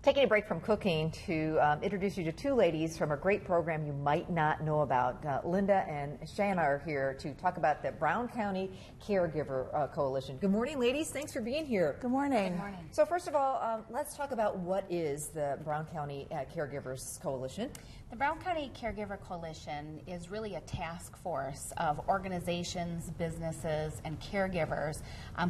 Taking a break from cooking to introduce you to two ladies from a great program you might not know about. Linda and Shanna are here to talk about the Brown County Caregiver Coalition. Good morning, ladies. Thanks for being here. Good morning. Good morning. So first of all, let's talk about what is the Brown County Caregivers Coalition. The Brown County Caregiver Coalition is really a task force of organizations, businesses, and caregivers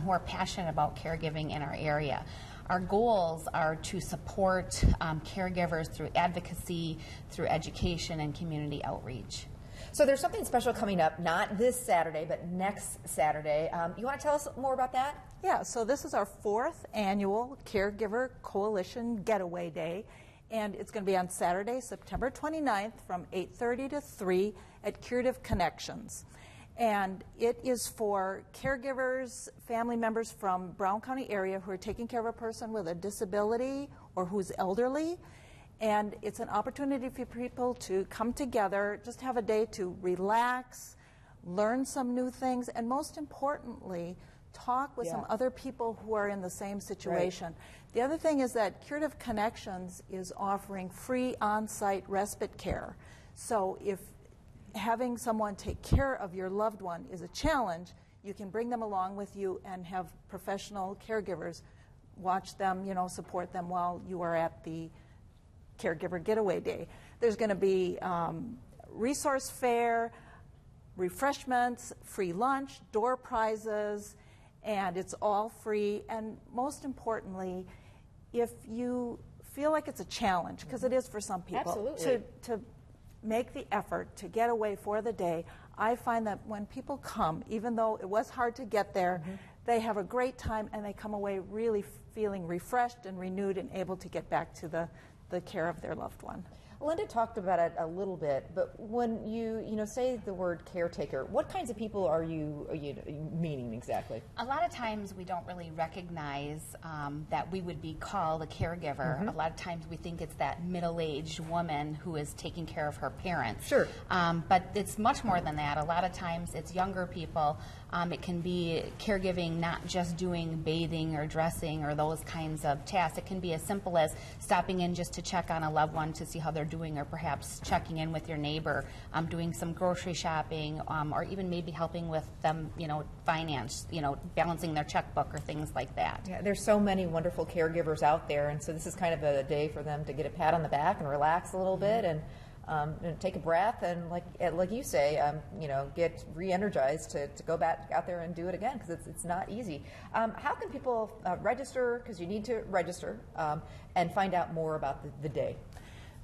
who are passionate about caregiving in our area. Our goals are to support caregivers through advocacy, through education, and community outreach. So there's something special coming up, not this Saturday, but next Saturday. You want to tell us more about that? Yeah, so this is our 4th annual Caregiver Coalition Getaway Day, and it's going to be on Saturday, September 29th from 8:30 to 3 at Curative Connections. And it is for caregivers, family members from Brown County area who are taking care of a person with a disability or who's elderly. And it's an opportunity for people to come together, just have a day to relax, learn some new things, and most importantly, talk with some other people who are in the same situation. Right. The other thing is that Curative Connections is offering free on-site respite care. So if having someone take care of your loved one is a challenge, you can bring them along with you and have professional caregivers watch them, support them while you are at the Caregiver Getaway Day. There's going to be resource fair, refreshments, free lunch, door prizes, and it's all free. And most importantly, if you feel like it's a challenge, because it is for some people, to make the effort to get away for the day, I find that when people come, even though it was hard to get there, they have a great time and they come away really feeling refreshed and renewed and able to get back to the care of their loved one. Linda talked about it a little bit, but when you say the word caretaker, what kinds of people are you meaning exactly? A lot of times we don't really recognize that we would be called a caregiver. A lot of times we think it's that middle-aged woman who is taking care of her parents. Sure. But it's much more than that. A lot of times it's younger people. It can be caregiving, not just doing bathing or dressing or those kinds of tasks. It can be as simple as stopping in just to check on a loved one to see how they're doing, or perhaps checking in with your neighbor, doing some grocery shopping, or even maybe helping with them, finance, balancing their checkbook or things like that. Yeah, there's so many wonderful caregivers out there, and so this is kind of a day for them to get a pat on the back and relax a little bit and take a breath and, like you say, get re-energized to go back out there and do it again, because it's not easy. How can people register? Because you need to register and find out more about the day.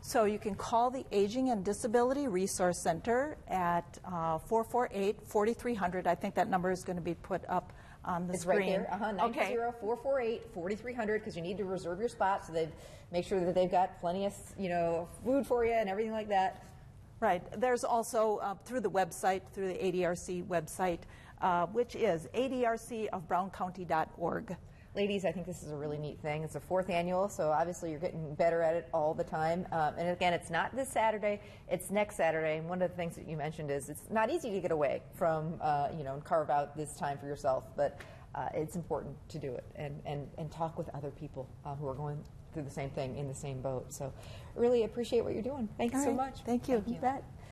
So you can call the Aging and Disability Resource Center at 448-4300. I think that number is going to be put up on the screen. It's right there, 920-448-4300, because you need to reserve your spot, so they make sure that they've got plenty of food for you and everything like that. Right. There's also through the website, through the ADRC website, which is adrcofbrowncounty.org. Ladies, I think this is a really neat thing. It's a 4th annual, so obviously you're getting better at it all the time. And again, it's not this Saturday, it's next Saturday. And one of the things that you mentioned is it's not easy to get away from, and carve out this time for yourself, but it's important to do it and talk with other people who are going through the same thing in the same boat. So really appreciate what you're doing. Thank you so much. Thank you. Thank you. You bet.